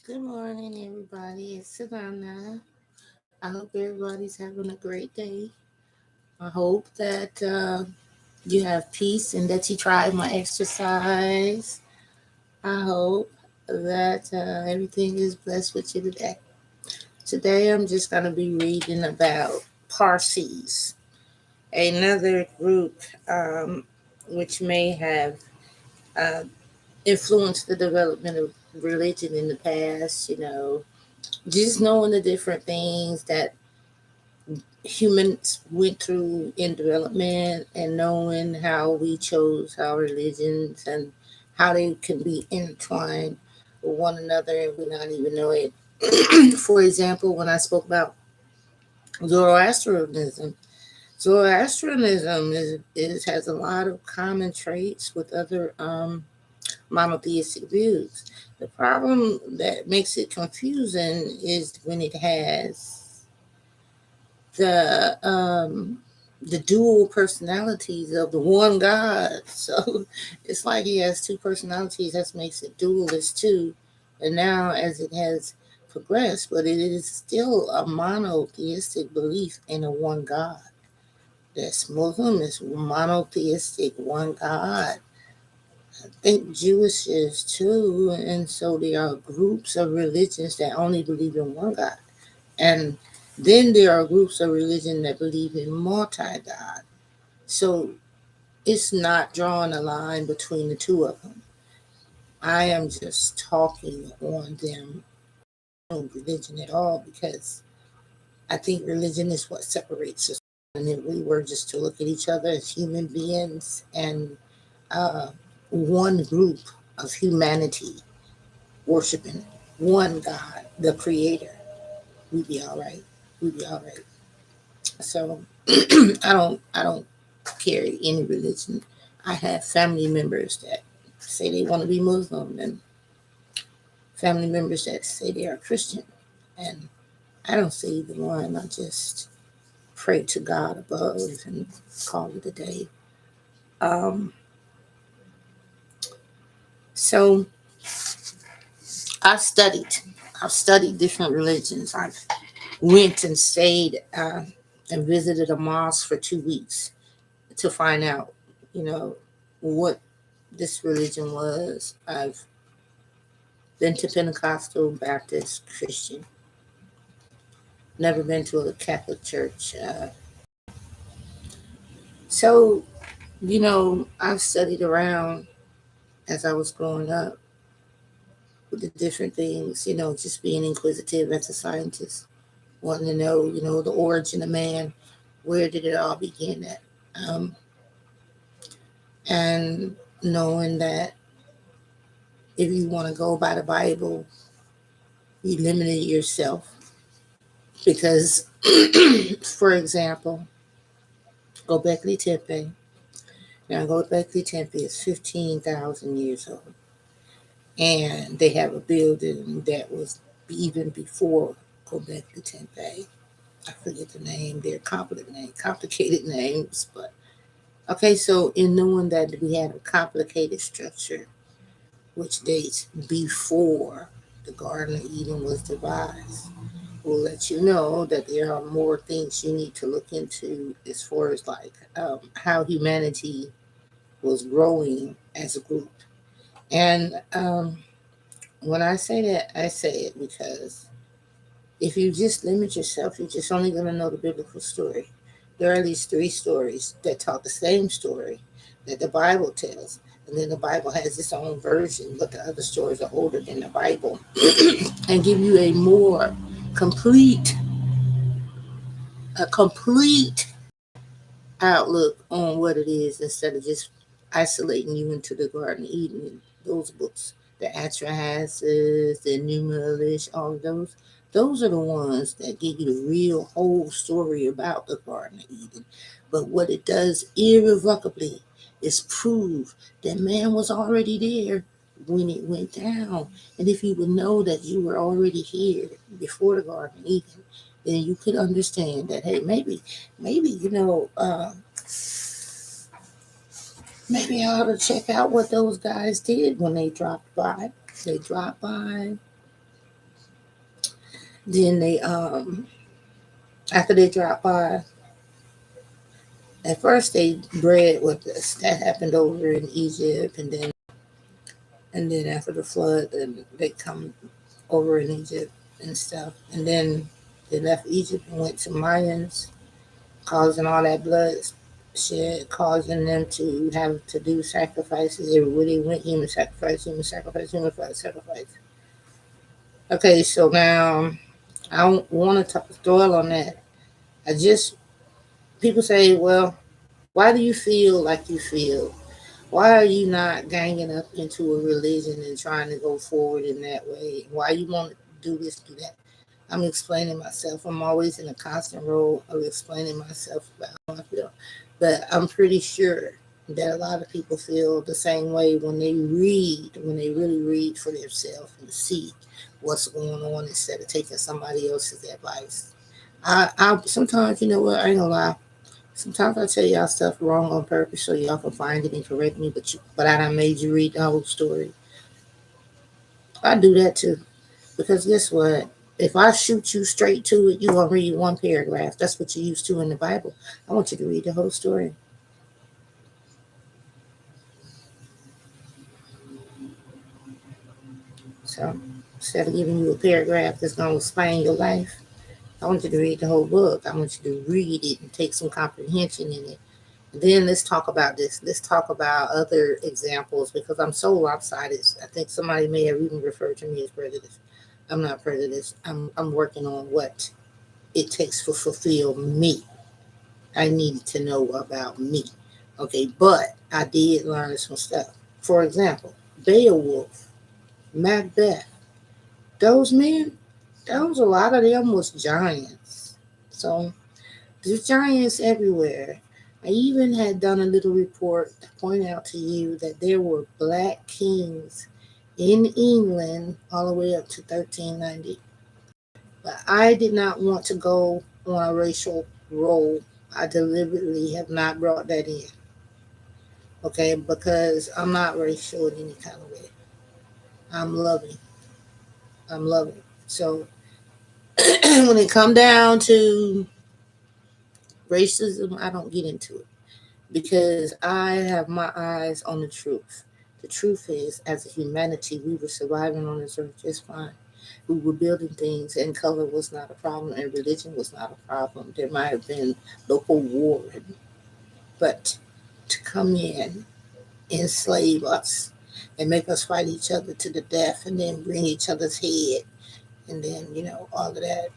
Good morning, everybody. It's Inanna. I hope everybody's having a great day. I hope that you have peace and that you try my exercise. I hope that everything is blessed with you today. Today, I'm just going to be reading about Parsees, another group which may have uh, influenced the development of religion in the past. Just knowing the different things that humans went through in development and knowing how we chose our religions and how they can be intertwined with one another and we not even know it. For example, when I spoke about Zoroastrianism, Zoroastrianism has a lot of common traits with other monotheistic views. The problem that makes it confusing is when it has the dual personalities of the one God. So it's like he has two personalities. That makes it dualist too. And now as it has progressed, but it is still a monotheistic belief in a one God. That's Muslim is monotheistic, one God. I think Jewish is too, and so there are groups of religions that only believe in one God. And then there are groups of religion that believe in multi-God. So it's not drawing a line between the two of them. I am just talking on them, no religion at all, because I think religion is what separates us. And if we were just to look at each other as human beings and uh, one group of humanity worshiping one God, the Creator, we'd be all right. We'd be all right. So I don't carry any religion. I have family members that say they want to be Muslim and family members that say they are Christian. And I don't say either one. I just pray to God above and call it a day. Um, so I've studied. I've studied different religions. I've went and stayed and visited a mosque for 2 weeks to find out, you know, what this religion was. I've been to Pentecostal, Baptist, Christian. Never been to a Catholic church. So, I've studied around as I was growing up with the different things, just being inquisitive as a scientist, wanting to know, the origin of man, where did it all begin at? Um, and knowing that if you want to go by the Bible, you limited yourself because, for example, Gobekli Tepe. Now, Gobekli Tepe is 15,000 years old, and they have a building that was even before Gobekli Tepe. I forget the name. They're complicated names, but okay. So, in knowing that we have a complicated structure, which dates before the Garden of Eden was devised, will let you know that there are more things you need to look into as far as like how humanity was growing as a group. And when I say that, I say it because if you just limit yourself, you're just only going to know the biblical story. There are at least three stories that tell the same story that the Bible tells. And then the Bible has its own version, but the other stories are older than the Bible and give you complete, a complete outlook on what it is instead of just isolating you into the Garden of Eden. Those books, the Atrahasis, the Enuma all of those. Those are the ones that give you the real whole story about the Garden of Eden. But what it does irrevocably is prove that man was already there when it went down. And if you would know that you were already here before the Garden of Eden, then you could understand that, hey, maybe maybe I ought to check out what those guys did when they dropped by. They dropped by, Then they after they dropped by, at first they bred with us. That happened over in Egypt, and then after the flood, then they come over in Egypt and stuff. And then they left Egypt and went to Mayans, causing all that blood shed, causing them to have to do sacrifices. Everywhere they went, human sacrifice, human sacrifice, human sacrifice. Okay, so now I don't want to dwell on that. I just, people say, well, why do you feel like you feel? Why are you not ganging up into a religion and trying to go forward in that way? Why you want to do this, do that? I'm explaining myself. I'm always in a constant role of explaining myself about how I feel. But I'm pretty sure that a lot of people feel the same way when they read, when they really read for themselves and see what's going on instead of taking somebody else's advice. I sometimes, you know what, I ain't gonna lie. Sometimes I tell y'all stuff wrong on purpose so y'all can find it and correct me, but I done made you read the whole story. I do that too. Because guess what? If I shoot you straight to it, you're gonna read one paragraph. That's what you're used to in the Bible. I want you to read the whole story. So instead of giving you a paragraph that's gonna explain your life, I want you to read the whole book. I want you to read it and take some comprehension in it. Then let's talk about this. Let's talk about other examples because I'm so lopsided. I think somebody may have even referred to me as prejudice. I'm not prejudiced. I'm working on what it takes to fulfill me. I needed to know about me. Okay, but I did learn some stuff. For example, Beowulf, Macbeth, those men, those a lot of them was giants. So there's giants everywhere. I even had done a little report to point out to you that there were black kings in England all the way up to 1390. But I did not want to go on a racial role. I deliberately have not brought that in. Okay, because I'm not racial in any kind of way. I'm loving. I'm loving. So when it come down to racism, I don't get into it because I have my eyes on the truth. The truth is, as a humanity, we were surviving on this earth just fine. We were building things, and color was not a problem, and religion was not a problem. There might have been local war, but to come in, enslave us, and make us fight each other to the death, and then bring each other's head, and then all of that.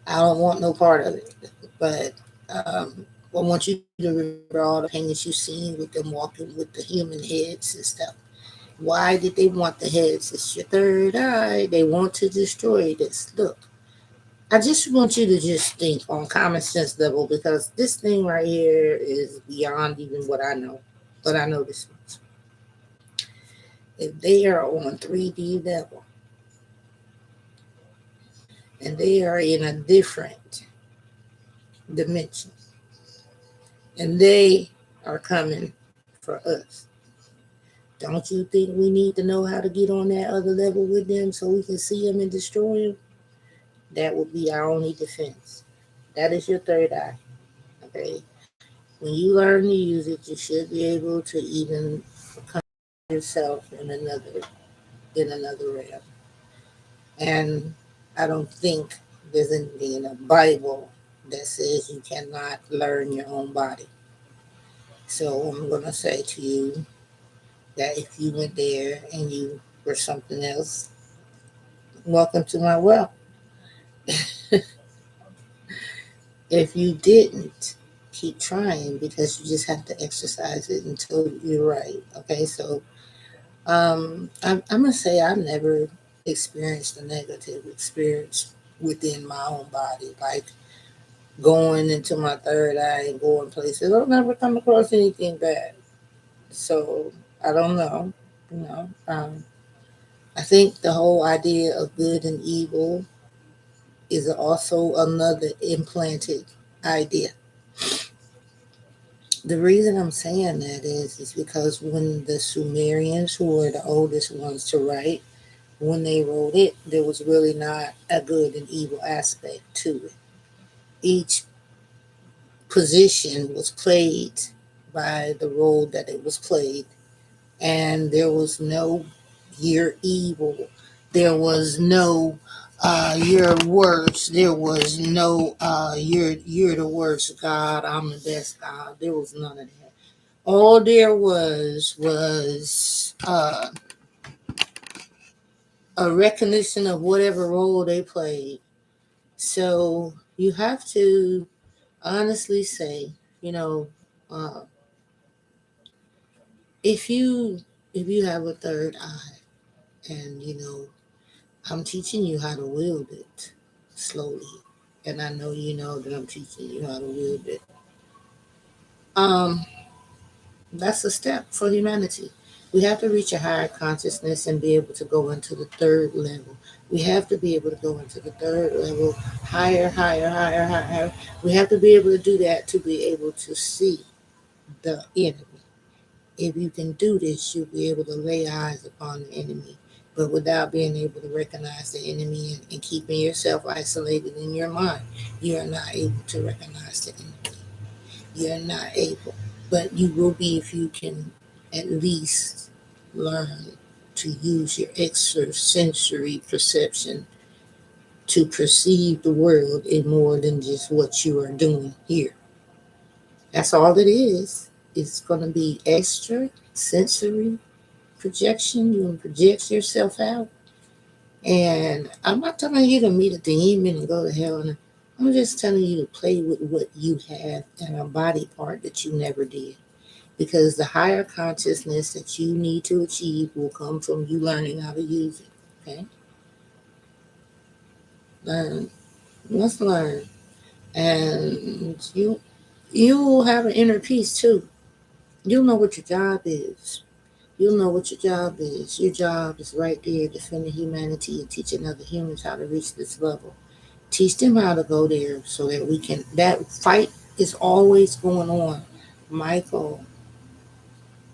I don't want no part of it. But I want you to remember all the paintings you've seen with them walking with the human heads and stuff. Why did they want the heads? It's your third eye. They want to destroy this. Look, I just want you to just think on common sense level because this thing right here is beyond even what I know. But I know this much. If they are on 3D level and they are in a different dimension and they are coming for us, don't you think we need to know how to get on that other level with them so we can see them and destroy them? That would be our only defense. That is your third eye. Okay. When you learn to use it, you should be able to even come yourself in another realm. And I don't think there's anything in the Bible that says you cannot learn your own body. So I'm gonna say to you that if you went there and you were something else, welcome to my world. If you didn't, keep trying because you just have to exercise it until you're right. Okay, so I'm gonna say I've never experienced a negative experience within my own body, like going into my third eye and going places. I've never come across anything bad. So I don't know. You know, I think the whole idea of good and evil is also another implanted idea. The reason I'm saying that is because when the Sumerians, who were the oldest ones to write, when they wrote it, there was really not a good and evil aspect to it. Each position was played by the role that it was played, and there was no you're evil. There was no you're worse. There was no you're the worst God. I'm the best God. There was none of that. All there was a recognition of whatever role they played. So you have to honestly say, you know, uh, if you have a third eye, and I'm teaching you how to wield it slowly, and I know you know that I'm teaching you how to wield it. Um, that's a step for humanity. We have to reach a higher consciousness and be able to go into the third level. We have to be able to go into the third level, higher, higher, higher, higher. We have to be able to do that to be able to see the enemy. If you can do this, you'll be able to lay eyes upon the enemy. But without being able to recognize the enemy and keeping yourself isolated in your mind, you are not able to recognize the enemy. You're not able. But you will be if you can at least learn to use your extrasensory perception to perceive the world in more than just what you are doing here. That's all it is. It's going to be extra sensory projection. You project yourself out. And I'm not telling you to meet a demon and go to hell. I'm just telling you to play with what you have and a body part that you never did. Because the higher consciousness that you need to achieve will come from you learning how to use it. Okay? Learn. You must learn. And you will have an inner peace too. You'll know what your job is. You'll know what your job is. Your job is right there defending humanity and teaching other humans how to reach this level. Teach them how to go there so that we can. That fight is always going on. Michael,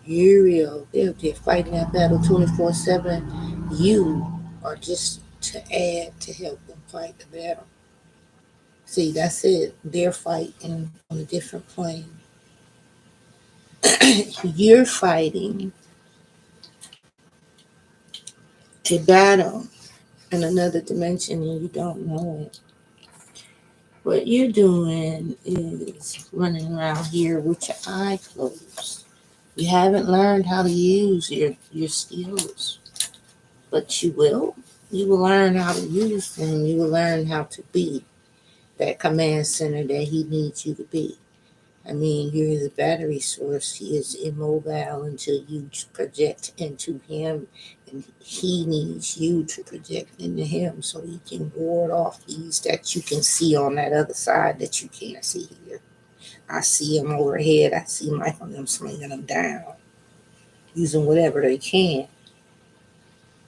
Uriel, they're fighting that battle 24/7. You are just to add to help them fight the battle. See, that's it. They're fighting on a different plane. You're fighting a battle in another dimension and you don't know it. What you're doing is running around here with your eyes closed. You haven't learned how to use your skills, but you will. You will learn how to use them. You will learn how to be that command center that he needs you to be. I mean, you're the battery source. He is immobile until you project into him, and he needs you to project into him so he can ward off these that you can see on that other side that you can't see here. I see them overhead. I see Michael and them slinging them down, using whatever they can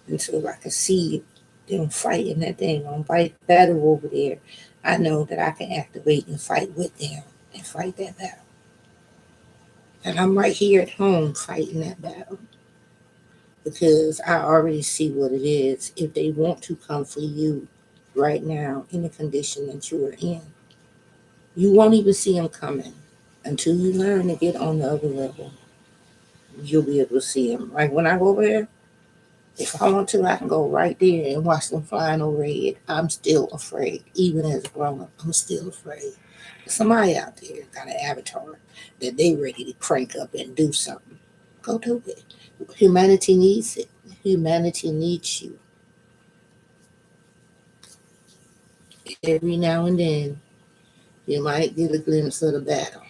until I can see them fighting that thing on battle over there. I know that I can activate and fight with them and fight that battle. And I'm right here at home fighting that battle because I already see what it is. If they want to come for you right now in the condition that you are in, you won't even see them coming until you learn to get on the other level. You'll be able to see them. Like when I go over there, if I want to, I can go right there and watch them flying overhead. I'm still afraid, even as a grown up. I'm still afraid. Somebody out there got an avatar that they ready to crank up and do something. Go do it. Humanity needs it. Humanity needs you. Every now and then, you might get a glimpse of the battle.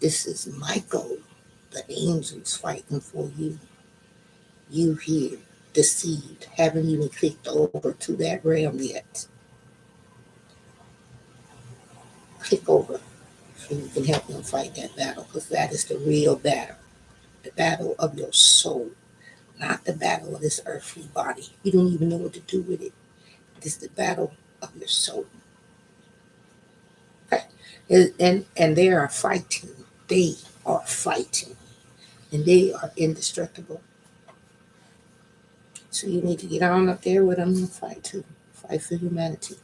This is Michael. The angels fighting for you. You here, deceived, haven't even clicked over to that realm yet. Click over so you can help them fight that battle because that is the real battle. The battle of your soul, not the battle of this earthly body. You don't even know what to do with it. It's the battle of your soul. Okay? And they are fighting. They are fighting. And they are indestructible. So you need to get on up there with them and fight too. Fight for humanity.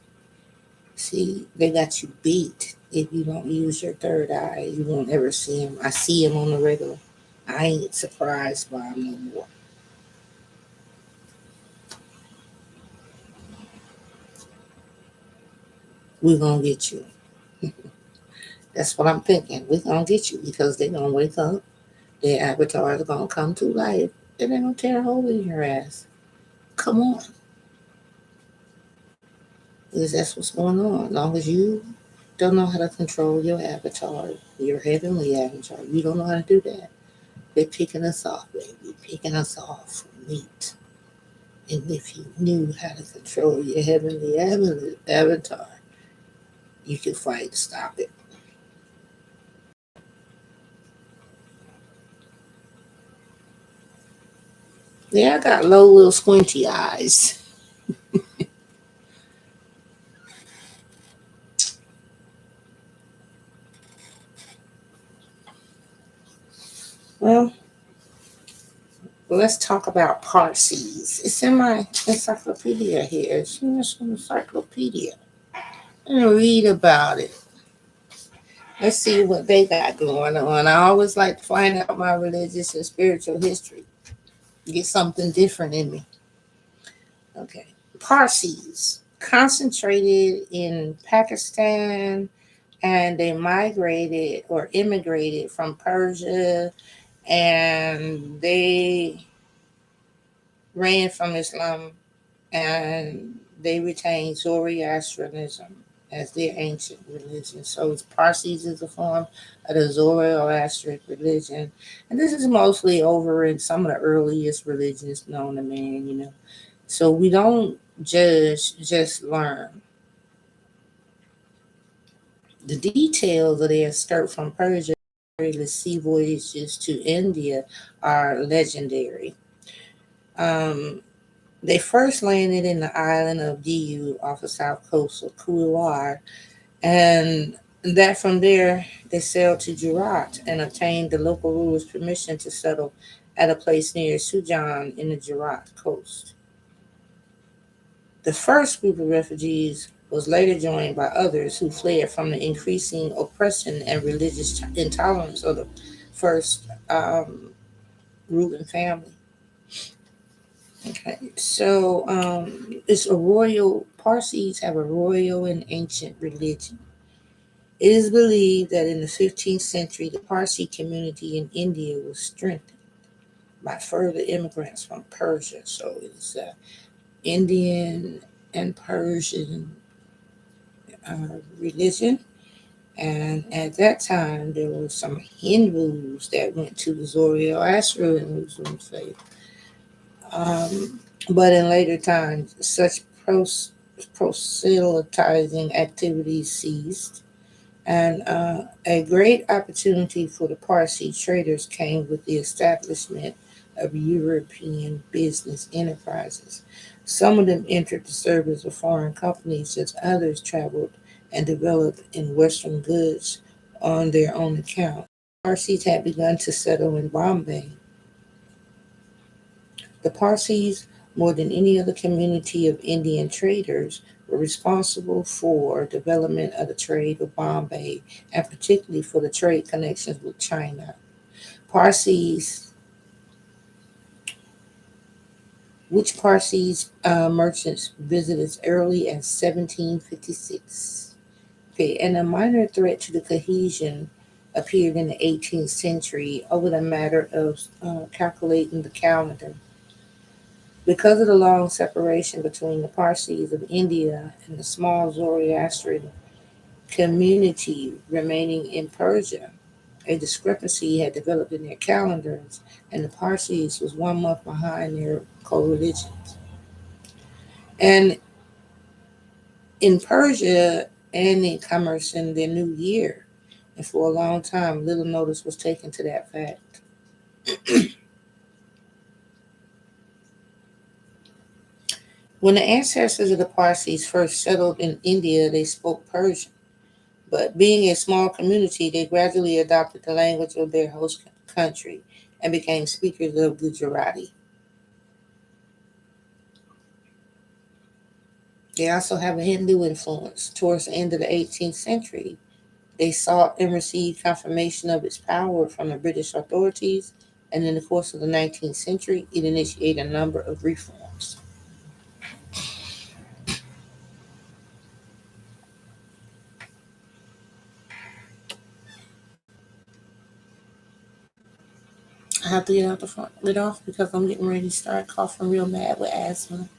See, they got you beat. If you don't use your third eye, you won't ever see them. I see them on the regular. I ain't surprised by them no more. We're going to get you. That's what I'm thinking. We're going to get you because they're going to wake up. Their avatars are going to come to life. And they're going to tear a hole in your ass. Come on. Because that's what's going on. As long as you don't know how to control your avatar, your heavenly avatar, you don't know how to do that. They're picking us off, baby. Picking us off for meat. And if you knew how to control your heavenly avatar, you could fight to stop it. Yeah, I got low little squinty eyes. Well, let's talk about Parsees. It's in my encyclopedia here. It's in this encyclopedia. And read about it. Let's see what they got going on. I always like to find out my religious and spiritual history. Get something different in me. Okay. Parsees concentrated in Pakistan, and they migrated or immigrated from Persia, and they ran from Islam, and they retained Zoroastrianism as their ancient religion. So Parsees is a form of the Zoroastrian religion. And this is mostly over in some of the earliest religions known to man, you know. So we don't just learn. The details of their skirt from Persia, the sea voyages to India are legendary. Um, they first landed in the island of Diu off the south coast of Kuwar, and that from there they sailed to Jurat and obtained the local rulers' permission to settle at a place near Sujan in the Jurat coast. The first group of refugees was later joined by others who fled from the increasing oppression and religious intolerance of the first ruling family. Okay, so it's a royal. Parsees have a royal and ancient religion. It is believed that in the 15th century, the Parsi community in India was strengthened by further immigrants from Persia. So it's Indian and Persian religion. And at that time, there were some Hindus that went to the Zoroastrian faith. But in later times, such proselytizing activities ceased, and a great opportunity for the Parsi traders came with the establishment of European business enterprises. Some of them entered the service of foreign companies, as others traveled and developed in Western goods on their own account. Parsis had begun to settle in Bombay. The Parsees, more than any other community of Indian traders, were responsible for development of the trade of Bombay and particularly for the trade connections with China. Parsees, which Parsees merchants visited as early as 1756. Okay, and a minor threat to the cohesion appeared in the 18th century over the matter of calculating the calendar. Because of the long separation between the Parsees of India and the small Zoroastrian community remaining in Persia, a discrepancy had developed in their calendars, and the Parsees was 1 month behind their co-religions. And in Persia and in commerce in their new year, and for a long time, little notice was taken to that fact. When the ancestors of the Parsees first settled in India, they spoke Persian. But being a small community, they gradually adopted the language of their host country and became speakers of Gujarati. They also have a Hindu influence. Towards the end of the 18th century, they sought and received confirmation of its power from the British authorities, and in the course of the 19th century, it initiated a number of reforms. I have to get out the front lid off because I'm getting ready to start coughing real bad with asthma.